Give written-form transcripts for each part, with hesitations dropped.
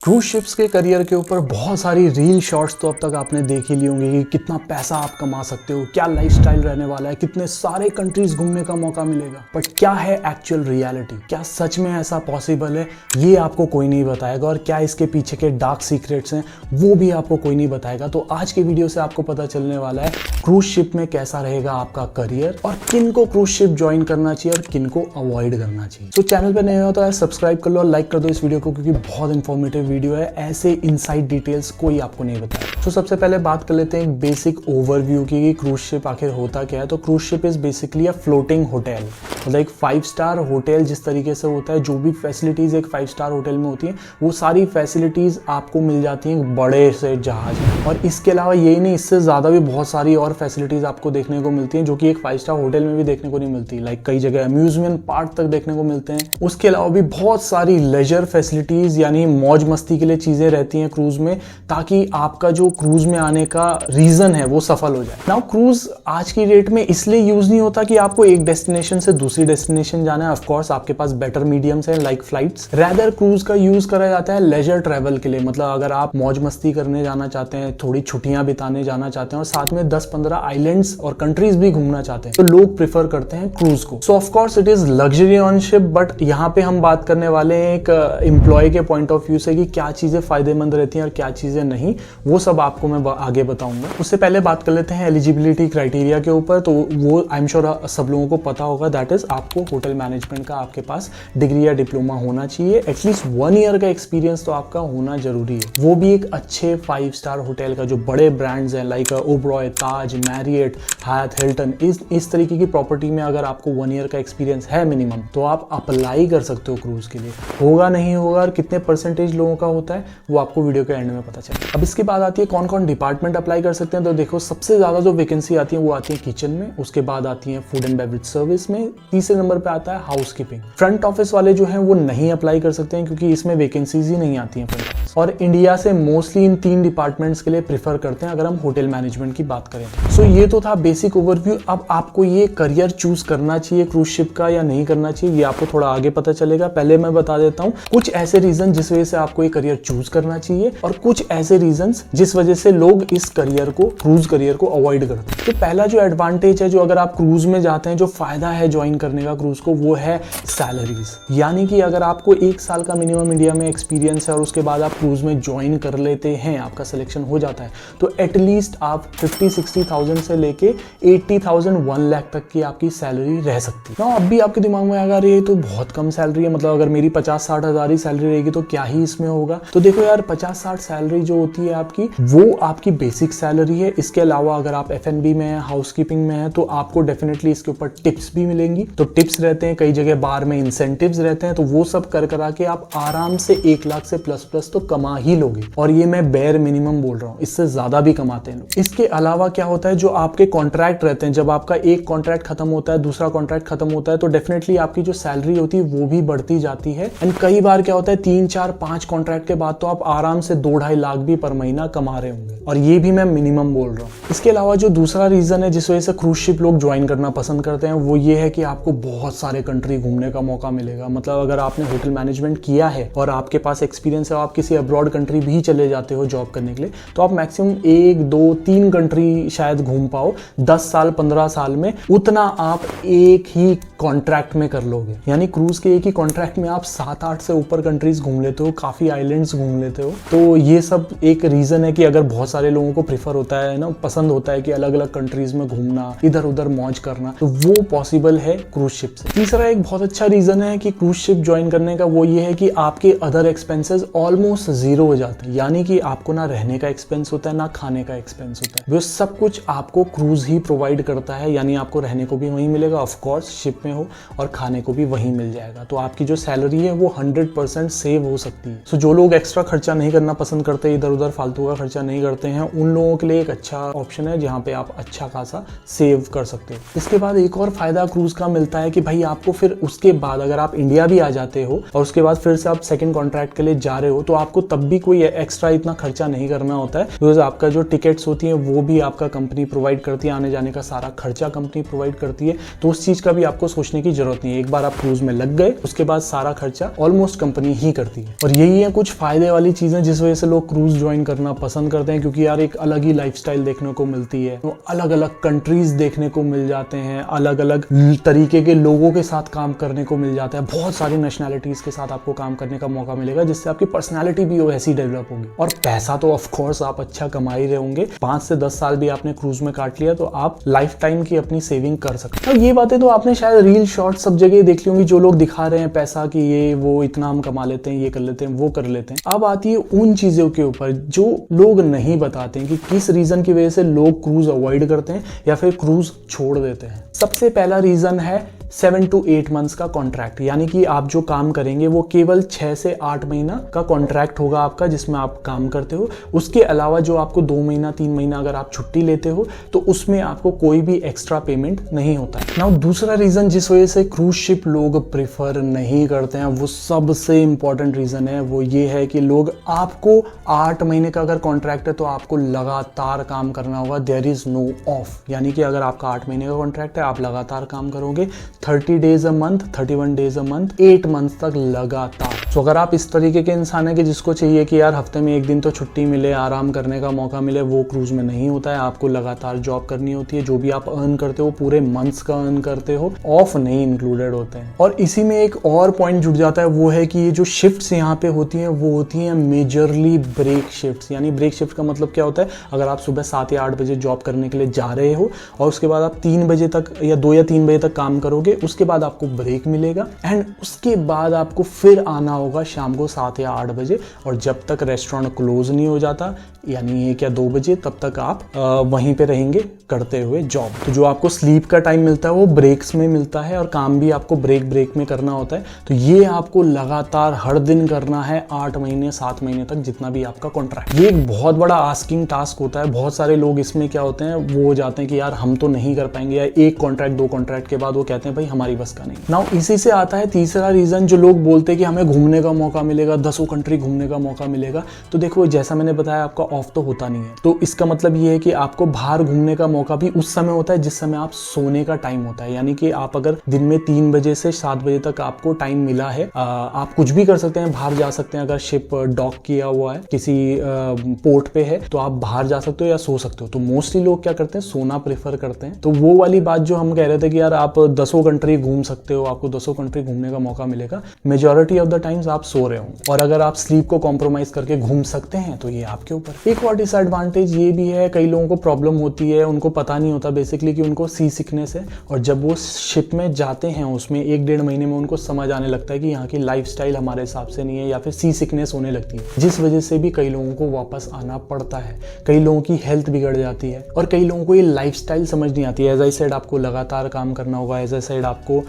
Cruise ships के career के ऊपर बहुत सारी रील शॉर्ट्स तो अब तक आपने देख ही ली होंगी कि कितना पैसा आप कमा सकते हो, क्या लाइफस्टाइल रहने वाला है, कितने सारे कंट्रीज घूमने का मौका मिलेगा। बट क्या है एक्चुअल रियलिटी? क्या सच में ऐसा पॉसिबल है? ये आपको कोई नहीं बताएगा। और क्या इसके पीछे के डार्क सीक्रेट्स हैं वो भी आपको कोई नहीं बताएगा। तो आज के वीडियो से आपको पता चलने वाला है क्रूज शिप में कैसा रहेगा आपका करियर और किन को क्रूज शिप ज्वाइन करना चाहिए और किन को अवॉइड करना चाहिए। तो चैनल पर नए हो तो सब्सक्राइब कर लो और लाइक कर दो इस वीडियो को, क्योंकि बहुत इंफॉर्मेटिव वीडियो है। ऐसे इनसाइड डिटेल्स कोई आपको नहीं बताएगा। तो सबसे पहले बात कर लेते हैं एक बेसिक ओवरव्यू की कि क्रूज शिप आखिर होता क्या है। तो cruise ship is basically a floating hotel, मतलब एक 5 स्टार होटल जिस तरीके से होता है। जो भी फैसिलिटीज एक 5 स्टार होटल में होती है वो सारी फैसिलिटीज आपको मिल जाती हैं बड़े से जहाज में। और इसके अलावा यही नहीं, इससे ज्यादा भी बहुत सारी और फैसिलिटीज आपको देखने को मिलती हैं जो कि एक 5 स्टार होटल में भी देखने को नहीं मिलती। लाइक कई जगह अम्यूजमेंट पार्क तक देखने को मिलते हैं। उसके अलावा भी बहुत सारी लेजर फैसिलिटीज यानी मौज मस्ती के लिए चीजें रहती हैं क्रूज में, ताकि आपका जो क्रूज में आने का रीजन है वो सफल हो जाए। नाउ क्रूज आज की डेट में इसलिए यूज नहीं होता कि आपको एक डेस्टिनेशन से दूसरी डेस्टिनेशन जाना है। ऑफ कोर्स आपके पास बेटर मीडियम्स हैं लाइक फ्लाइट्स। रैदर क्रूज का यूज करा जाता है लेजर ट्रैवल के लिए, मतलब अगर आप मौज मस्ती करने जाना चाहते हैं, थोड़ी छुट्टियां बिताने जाना चाहते हैं और साथ में 10-15 आइलैंड्स और कंट्रीज भी घूमना चाहते हैं, तो लोग प्रेफर करते हैं क्रूज को। सो of course it is luxury on ship, but यहाँ पे हम बात करने वाले हैं एक एम्प्लॉय के पॉइंट ऑफ व्यू से कि क्या चीजें फायदेमंद रहती हैं और क्या चीजें नहीं, वो सब आपको मैं आगे बताऊंगा। उससे पहले बात कर लेते हैं एलिजिबिलिटी क्राइटेरिया के ऊपर। तो वो आई एम श्योर सब लोगों को पता होगा, दैट इज आपको होटल मैनेजमेंट का आपके पास डिग्री या डिप्लोमा होना चाहिए। एटलीस्ट 1 ईयर का एक्सपीरियंस तो आपका होना जरूरी है, वो भी एक अच्छे 5 स्टार होटल का। जो बड़े ब्रांड्स हैं लाइक ओबरॉय, ताज, मैरियट, हायत, हिल्टन, इस तरीके की प्रॉपर्टी में अगर आपको 1 ईयर का एक्सपीरियंस है मिनिमम, तो आप अप्लाई कर सकते हो क्रूज के लिए। होगा नहीं होगा और कितने परसेंटेज लोगों का होता है वो आपको वीडियो के एंड में पता चले। अब इसके बाद आती है कौन कौन डिपार्टमेंट अप्लाई कर सकते हैं। तो देखो सबसे ज्यादा जो वैकेंसी आती है वो आती है किचन में, उसके बाद आती है फूड एंड बेवरेज सर्विस में, तीसरे नंबर पे आता है हाउसकीपिंग। फ्रंट ऑफिस वाले जो हैं वो नहीं अप्लाई कर सकते हैं क्योंकि इसमें वैकेंसीज ही नहीं आती हैं फ्रंट ऑफिस। और इंडिया से मोस्टली इन 3 डिपार्टमेंट्स के लिए प्रेफर करते हैं अगर हम होटल मैनेजमेंट की बात करें। सो ये तो था बेसिक ओवरव्यू। अब आपको ये करियर चूज करना चाहिए क्रूज शिप का या नहीं करना चाहिए, ये आपको थोड़ा आगे पता चलेगा। पहले मैं बता देता हूँ कुछ ऐसे रीजन जिस वजह से आपको ये करियर चूज करना चाहिए और कुछ ऐसे रीजंस जिस वजह से लोग इस करियर को, क्रूज करियर को अवॉइड करते हैं। तो पहला जो एडवांटेज है, जो अगर आप क्रूज में जाते हैं, जो फायदा है ज्वाइन करने का क्रूज को, वो है सैलरीज। यानी कि अगर आपको 1 साल का मिनिमम इंडिया में एक्सपीरियंस है और उसके बाद आप क्रूज में ज्वाइन कर लेते हैं, आपका सिलेक्शन हो जाता है, तो एटलीस्ट आप 50-60,000 से लेके 80,000 1 लाख तक की आपकी सैलरी रह सकती है। अब भी आपके दिमाग में अगर ये तो बहुत कम सैलरी है, मतलब अगर मेरी 50-60 हज़ार ही सैलरी रहेगी तो क्या ही इसमें होगा। तो देखो यार, 50-60 सैलरी जो होती है आपकी, वो आपकी बेसिक सैलरी है। इसके अलावा अगर आप F&B में है, हाउसकीपिंग में है, तो आपको डेफिनेटली इसके ऊपर टिप्स भी मिलेंगी। तो टिप्स रहते हैं, कई जगह बार में इंसेंटिव्स रहते हैं, तो वो सब कर करा के आप आराम से 1 लाख से प्लस तो कमा ही लोगे। और ये मैं बेयर मिनिमम बोल रहा हूँ, इससे ज्यादा भी कमाते हैं लोग। इसके अलावा क्या होता है, जो आपके कॉन्ट्रैक्ट रहते हैं, जब आपका एक कॉन्ट्रैक्ट खत्म होता है, दूसरा कॉन्ट्रैक्ट खत्म होता है, तो डेफिनेटली आपकी जो सैलरी होती है वो भी बढ़ती जाती है। एंड कई बार क्या होता है, 3-4-5 कॉन्ट्रैक्ट के बाद तो आप आराम से 2-2.5 लाख भी पर महीना कमा रहे होंगे। और ये भी मैं मिनिमम बोल रहा हूँ। इसके अलावा जो दूसरा रीजन है जिस वजह से क्रूज शिप लोग ज्वाइन करना पसंद करते हैं, वो ये है कि आपको बहुत सारे कंट्री घूमने का मौका मिलेगा। मतलब अगर आपने होटल मैनेजमेंट किया है और आपके पास एक्सपीरियंस है, आप किसी अब्रॉड कंट्री भी चले जाते हो जॉब करने के लिए, तो आप मैक्सिमम 1-2-3 कंट्री शायद घूम पाओ 10 साल 15 साल में। उतना आप एक ही कॉन्ट्रैक्ट में कर लोगे। यानी क्रूज के एक ही कॉन्ट्रैक्ट में आप 7-8 से ऊपर कंट्रीज घूम लेते हो, काफी आइलैंड्स घूम लेते हो। तो ये सब एक रीजन है कि अगर बहुत सारे लोगों को प्रेफर होता है ना, पसंद होता है कि अलग अलग कंट्रीज में घूमना, इधर उधर मौज करना, तो वो पॉसिबल है क्रूज शिप से। तीसरा एक बहुत अच्छा रीजन है कि क्रूज शिप ज्वाइन करने का, वो ये है कि आपके अदर एक्सपेंसेस ऑलमोस्ट 0 हो जाते हैं। यानी कि आपको ना रहने का एक्सपेंस होता है, ना खाने का एक्सपेंस होता है। वो सब कुछ आपको क्रूज ही प्रोवाइड करता है। यानी आपको रहने को भी वहीं मिलेगा, ऑफ कोर्स शिप में हो, और खाने को भी वहीं मिल जाएगा। तो आपकी जो सैलरी है वो 100% सेव हो सकती है। सो जो लोग एक्स्ट्रा खर्चा नहीं करना पसंद करते, इधर उधर फालतू का खर्चा नहीं करते, करते हैं उन लोगों के लिए एक अच्छा ऑप्शन है जहाँ पे आप अच्छा खासा सेव कर सकते हो। इसके बाद एक और फायदा क्रूज का मिलता है कि भाई आपको फिर उसके बाद अगर आप इंडिया भी आ जाते हो और उसके बाद फिर से आप सेकंड कॉन्ट्रैक्ट के लिए जा रहे हो तो आपको तब भी कोई एक्स्ट्रा इतना खर्चा नहीं करना होता है, बिकॉज आपका जो टिकट्स होती है वो भी आपका कंपनी प्रोवाइड करती है, आने जाने का सारा खर्चा कंपनी प्रोवाइड करती है। तो उस चीज का भी आपको सोचने की जरूरत नहीं है, एक बार आप क्रूज में लग गए उसके बाद सारा खर्चा ऑलमोस्ट कंपनी ही करती है। और यही है कुछ फायदे वाली चीजें जिस वजह से लोग क्रूज ज्वाइन करना पसंद करते हैं, क्योंकि यार एक अलग ही लाइफस्टाइल देखने को मिलती है, तो अलग अलग कंट्रीज देखने को मिल जाते हैं, अलग अलग तरीके के लोगों के साथ काम करने को मिल जाता है, बहुत सारी नेशनैलिटीज के साथ आपको काम करने का मौका मिलेगा, जिससे आपकी पर्सनैलिटी भी वैसी डेवलप होगी। और पैसा तो ऑफ कोर्स आप अच्छा कमा ही रहे होंगे, 5 से 10 साल भी आपने क्रूज में काट लिया तो आप लाइफ टाइम की अपनी सेविंग कर सकते हैं। और ये बातें तो आपने शायद रील शॉर्ट सब जगह देख ली होंगी, जो लोग दिखा रहे हैं पैसा कि ये वो इतना हम कमा लेते हैं, ये कर लेते हैं, वो कर लेते हैं। अब आती है उन चीजों के ऊपर जो लोग नहीं बताते हैं कि किस रीजन की वजह से लोग क्रूज अवॉइड करते हैं या फिर क्रूज छोड़ देते हैं। सबसे पहला रीजन है 7 to 8 मंथ्स का कॉन्ट्रैक्ट, यानी कि आप जो काम करेंगे वो केवल 6 से 8 महीना का कॉन्ट्रैक्ट होगा आपका, जिसमें आप काम करते हो। उसके अलावा जो आपको 2 महीना 3 महीना अगर आप छुट्टी लेते हो तो उसमें आपको कोई भी एक्स्ट्रा पेमेंट नहीं होता है। नाउ दूसरा रीजन जिस वजह से क्रूज शिप लोग प्रेफर नहीं करते हैं, वो सबसे इंपॉर्टेंट रीजन है, वो ये है कि लोग आपको 8 महीने का अगर कॉन्ट्रैक्ट है तो आपको लगातार काम करना होगा, देयर इज नो ऑफ। यानी कि अगर आपका 8 महीने का कॉन्ट्रैक्ट है, आप लगातार काम करोगे 30 days a month, 31 days a month, 8 month तक लगातार। तो अगर आप इस तरीके के इंसान है कि जिसको चाहिए कि यार हफ्ते में 1 दिन तो छुट्टी मिले, आराम करने का मौका मिले, वो क्रूज में नहीं होता है। आपको लगातार जॉब करनी होती है, जो भी आप अर्न करते हो पूरे मंथ्स का अर्न करते हो, ऑफ नहीं इंक्लूडेड होते हैं। और इसी में एक और पॉइंट जुड़ जाता है, वो है कि ये जो शिफ्ट्स यहाँ पे होती हैं वो होती हैं मेजरली ब्रेक शिफ्ट्स। यानी ब्रेक शिफ्ट का मतलब क्या होता है, अगर आप सुबह 7 या 8 बजे जॉब करने के लिए जा रहे हो और उसके बाद आप 3 बजे तक या 2 या 3 बजे तक काम करोगे, उसके बाद आपको ब्रेक मिलेगा एंड उसके बाद आपको फिर आना होगा शाम को 7 या 8 बजे, और जब तक रेस्टोरेंट क्लोज नहीं हो जाता यानी 1 या 2 बजे तब तक आप वहीं पे रहेंगे करते हुए जॉब। तो जो आपको स्लीप का टाइम मिलता है वो ब्रेक्स में मिलता है और काम भी आपको ब्रेक में करना होता है। तो ये आपको लगातार हर दिन करना है 8 महीने 7 महीने तक, जितना भी आपका कॉन्ट्रैक्ट। ये एक बहुत बड़ा आस्किंग टास्क होता है। बहुत सारे लोग इसमें क्या होते हैं, वो हो जाते हैं कि यार हम तो नहीं कर पाएंगे, या 1 कॉन्ट्रैक्ट 2 कॉन्ट्रैक्ट के बाद वो कहते हैं भाई हमारी बस का नहीं। नाउ इसी से आता है तीसरा रीजन, जो लोग बोलते हैं कि हमें घूमने का मौका मिलेगा, 10 कंट्री घूमने का मौका मिलेगा। तो देखो जैसा मैंने बताया आपका ऑफ तो होता नहीं है, तो इसका मतलब ये है कि आपको बाहर घूमने का मौका भी उस समय होता है जिस समय आप सोने का टाइम होता है। यानी कि आप अगर दिन में 3 बजे से 7 बजे तक आपको टाइम मिला है, आप कुछ भी कर सकते हैं, बाहर जा सकते हैं। अगर शिप डॉक किया हुआ है किसी पोर्ट पे है तो आप बाहर जा सकते हो या सो सकते हो। तो मोस्टली लोग क्या करते हैं, सोना प्रेफर करते हैं। तो वो वाली बात जो हम कह रहे थे कि यार आप 10 कंट्री घूम सकते हो, आपको 10 कंट्री घूमने का मौका मिलेगा, मेजॉरिटी ऑफ द टाइम्स आप सो रहे हो। और अगर आप स्लीप को कॉम्प्रोमाइज करके घूम सकते हैं तो ये आपके ऊपर। एक और डिसएडवांटेज ये भी है, कई लोगों को प्रॉब्लम होती है, उनको पता नहीं होता बेसिकली कि उनको सी सिकनेस है, और जब वो शिप में जाते हैं उसमें 1-1.5 महीने में उनको समझ आने लगता है कि यहाँ की लाइफस्टाइल हमारे हिसाब से नहीं है, या फिर सी सिकनेस होने लगती है, जिस वजह से भी कई लोगों को वापस आना पड़ता है। कई लोगों की हेल्थ बिगड़ जाती है और कई लोगों को ये लाइफस्टाइल समझ नहीं आती है। एज आई सेड आपको लगातार काम करना होगा, एज आई सेड आपको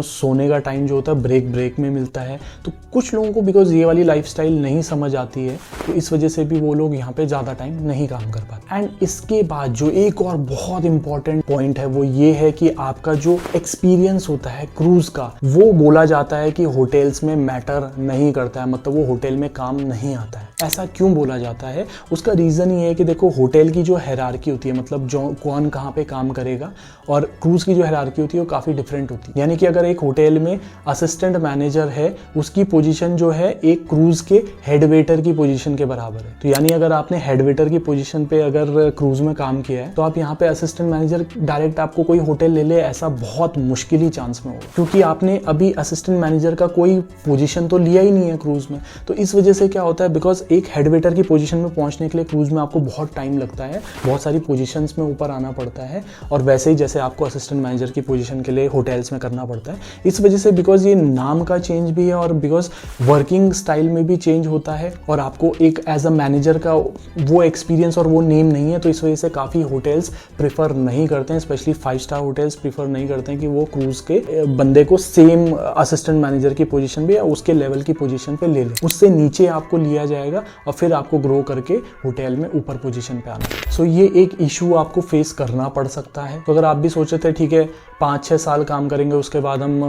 सोने का टाइम जो होता है ब्रेक में मिलता है। तो कुछ लोगों को बिकॉज ये वाली लाइफस्टाइल नहीं समझ आती है, तो इस वजह से भी वो लोग यहाँ पे ज़्यादा टाइम नहीं काम कर पाते। एंड इसके बाद जो एक और बहुत इंपॉर्टेंट पॉइंट है वो ये है कि आपका जो एक्सपीरियंस होता है क्रूज का, वो बोला जाता है कि होटल्स में मैटर नहीं करता है, मतलब वो होटल में काम नहीं आता है। ऐसा क्यों बोला जाता है, उसका रीज़न ये है कि देखो होटल की जो हायरार्की होती है, मतलब जो कौन कहाँ पे काम करेगा, और क्रूज की जो हायरार्की होती है वो काफ़ी डिफरेंट होती है। यानी कि अगर एक होटल में असिस्टेंट मैनेजर है, उसकी पोजीशन जो है एक क्रूज के हेड वेटर की पोजीशन के बराबर है। तो यानी अगर आपने हेड वेटर की पोजीशन पे अगर क्रूज में काम किया है तो आप यहाँ पे असिस्टेंट मैनेजर डायरेक्ट आपको कोई होटल ले ले, ऐसा बहुत मुश्किल ही चांस में होगा, क्योंकि आपने अभी असिस्टेंट मैनेजर का कोई पोजीशन तो लिया ही नहीं है क्रूज में। तो इस वजह से क्या होता है, बिकॉज एक हेड वेटर की पोजीशन में पहुंचने के लिए क्रूज में आपको बहुत टाइम लगता है, बहुत सारी पोजीशंस में ऊपर आना पड़ता है, और वैसे ही जैसे आपको असिस्टेंट मैनेजर की पोजीशन के लिए होटल्स में करना पड़ता है। इस वजह से बिकॉज ये नाम का चेंज भी है और बिकॉज वर्किंग स्टाइल में भी चेंज होता है, और आपको एक एज अ मैनेजर का वो एक्सपीरियंस और वो नेम नहीं है, तो इस वजह से काफ़ी होटल्स प्रेफर नहीं करते हैं, स्पेशली 5 स्टार होटल्स प्रेफर नहीं करते हैं कि वो क्रूज के बंदे को सेम असिस्टेंट मैनेजर की पोजीशन पे या उसके लेवल की पोजीशन पे ले ले। उससे नीचे आपको लिया जाएगा जाएगा और फिर आपको ग्रो करके होटल में ऊपर पोजीशन पे आना। सो ये एक इशू आपको फेस करना पड़ सकता है। तो अगर आप भी सोचे थे ठीक है 5-6 साल काम करेंगे उसके बाद हम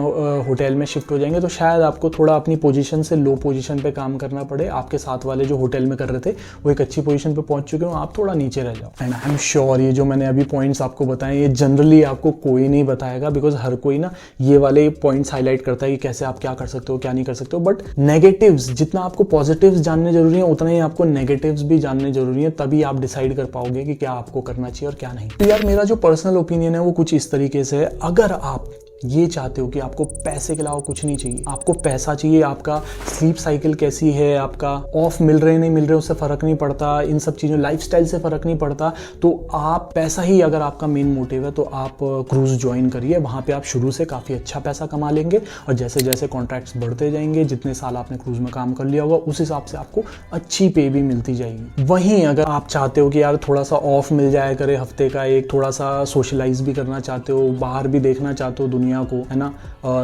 होटल में शिफ्ट हो जाएंगे, तो शायद आपको थोड़ा अपनी पोजीशन से लो पोजीशन पे काम करना पड़े। आपके साथ वाले जो होटल में कर रहे थे वो एक अच्छी पोजीशन पे पहुंच चुके हो, आप थोड़ा नीचे रह जाओ। एंड आई एम श्योर ये जो मैंने अभी पॉइंट्स आपको बताए ये जनरली आपको कोई नहीं बताएगा, बिकॉज हर कोई ना ये वाले पॉइंट्स हाईलाइट करता है कि कैसे आप क्या कर सकते हो क्या नहीं कर सकते हो। बट नेगेटिव्स, जितना आपको पॉजिटिव्स जानने जरूरी है उतना ही आपको नेगेटिव्स भी जानने जरूरी है, तभी आप डिसाइड कर पाओगे कि क्या आपको करना चाहिए और क्या नहीं। तो यार मेरा जो पर्सनल ओपिनियन है वो कुछ इस तरीके से है। अगर आप ये चाहते हो कि आपको पैसे के अलावा कुछ नहीं चाहिए, आपको पैसा चाहिए, आपका स्लीप साइकिल कैसी है, आपका ऑफ मिल रहे नहीं मिल रहे उससे फर्क नहीं पड़ता, इन सब चीज़ों लाइफस्टाइल से फर्क नहीं पड़ता, तो आप पैसा ही अगर आपका मेन मोटिव है तो आप क्रूज ज्वाइन करिए। वहाँ पे आप शुरू से काफ़ी अच्छा पैसा कमा लेंगे और जैसे जैसे कॉन्ट्रैक्ट्स बढ़ते जाएंगे, जितने साल आपने क्रूज में काम कर लिया होगा उस हिसाब से आपको अच्छी पे भी मिलती जाएगी। वहीं अगर आप चाहते हो कि यार थोड़ा सा ऑफ मिल जाए करे हफ्ते का एक, थोड़ा सा सोशलाइज भी करना चाहते हो, बाहर भी देखना चाहते हो दुनिया को, है ना,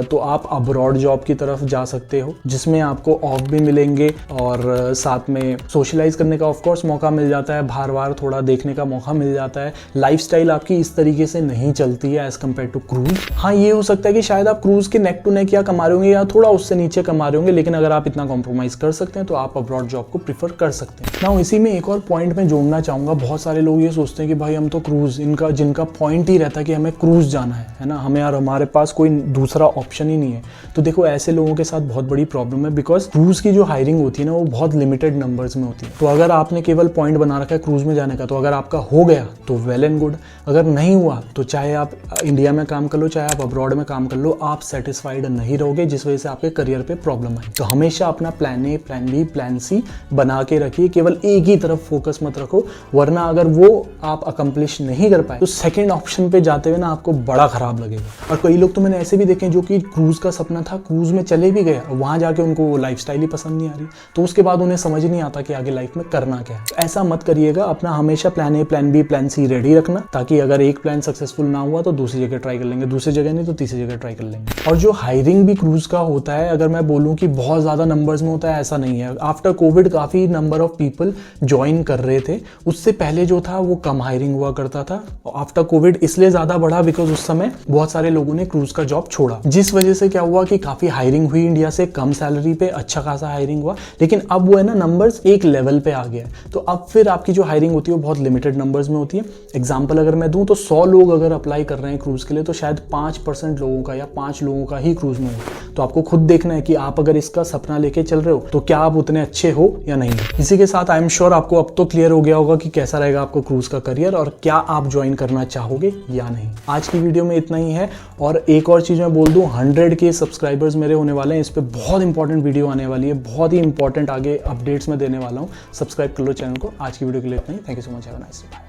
तो आप अब्रॉड जॉब की तरफ जा सकते हो जिसमें आपको ऑफ भी मिलेंगे और साथ में सोशलाइज करने का ऑफ कोर्स मौका मिल जाता है, बाहर बाहर थोड़ा देखने का मौका मिल जाता है। लाइफस्टाइल आपकी इस तरीके से नहीं चलती है एज कम्पेयर टू क्रूज। हाँ ये हो सकता है कि शायद आप क्रूज के नेक टू नेक या कमा रहे होंगे या थोड़ा उससे नीचे कमा रहे होंगे, लेकिन अगर आप इतना कॉम्प्रोमाइज कर सकते हैं तो आप अब्रॉड जॉब को प्रीफर कर सकते हैं ना। इसी में एक और पॉइंट में जोड़ना चाहूंगा, बहुत सारे लोग ये सोचते हैं कि भाई हम तो क्रूज, इनका जिनका पॉइंट ही रहता है कि हमें क्रूज जाना है ना, हमें यार हमारे पास कोई दूसरा ऑप्शन ही नहीं है। तो देखो ऐसे लोगों के साथ बहुत बड़ी प्रॉब्लम है, बिकॉज क्रूज की जो हायरिंग होती है ना वो बहुत लिमिटेड नंबर्स में होती है। तो अगर आपने केवल पॉइंट बना रखा है क्रूज में जाने का, तो अगर आपका हो गया तो वेल एंड गुड, अगर नहीं हुआ तो चाहे आप इंडिया में काम कर लो चाहे आप अब्रॉड में काम कर लो, आप सेटिस्फाइड नहीं रहोगे, जिस वजह से आपके करियर पे प्रॉब्लम आए। तो हमेशा अपना plan A, plan B, plan C बना के रखिए, केवल एक ही तरफ फोकस मत रखो, वरना अगर वो आप अकम्प्लिश नहीं कर पाए तो सेकेंड ऑप्शन पे जाते हुए ना आपको बड़ा खराब लगेगा। और कई लोग तो मैंने ऐसे भी देखे जो कि क्रूज का सपना था, क्रूज में चले भी गए और वहां जाके उनको वो लाइफस्टाइल ही पसंद नहीं आ रही, तो उसके बाद उन्हें समझ नहीं आता कि आगे लाइफ में करना क्या है। तो ऐसा मत करिएगा, अपना हमेशा plan A, plan B, plan C ready रखना, ताकि अगर एक प्लान सक्सेसफुल ना हुआ तो दूसरी जगह ट्राई कर लेंगे, दूसरी जगह नहीं तो तीसरी जगह ट्राई कर लेंगे। और जो हायरिंग भी क्रूज का होता है, अगर मैं बोलूँ कि बहुत ज्यादा नंबर्स में होता है, ऐसा नहीं है। आफ्टर कोविड काफी नंबर ऑफ पीपल ज्वाइन कर रहे थे, उससे पहले जो था वो कम हायरिंग हुआ करता था। आफ्टर कोविड इसलिए ज्यादा बढ़ा बिकॉज उस समय बहुत सारे लोगों ने क्रूज का जॉब छोड़ा, जिस वजह से क्या हुआ कि काफी हायरिंग हुई इंडिया से, कम सैलरी पे अच्छा खासा हायरिंग हुआ। लेकिन अब वो है ना नंबर्स एक लेवल पे आ गया, तो अब फिर आपकी जो हायरिंग होती है वो बहुत लिमिटेड नंबर्स में होती है। एग्जांपल अगर मैं दूं तो 100 लोग अगर अप्लाई कर रहे हैं क्रूज के लिए तो शायद 5% लोगों का या 5 लोगों का ही क्रूज में हो। तो आपको खुद देखना है कि आप अगर इसका सपना लेके चल रहे हो तो क्या आप उतने अच्छे हो या नहीं। इसी के साथ आई एम श्योर आपको अब तो क्लियर हो गया होगा कि कैसा रहेगा आपको क्रूज का करियर और क्या आप ज्वाइन करना चाहोगे या नहीं। आज की वीडियो में इतना ही है। और एक और चीज मैं बोल दूं, 100K सब्सक्राइबर्स मेरे होने वाले हैं, इस पे बहुत इंपॉर्टेंट वीडियो आने वाली है, बहुत ही इंपॉर्टेंट आगे अपडेट्स में देने वाला हूं। सब्सक्राइब कर लो चैनल को। आज की वीडियो के लिए इतना ही। Thank you so much, have a nice day.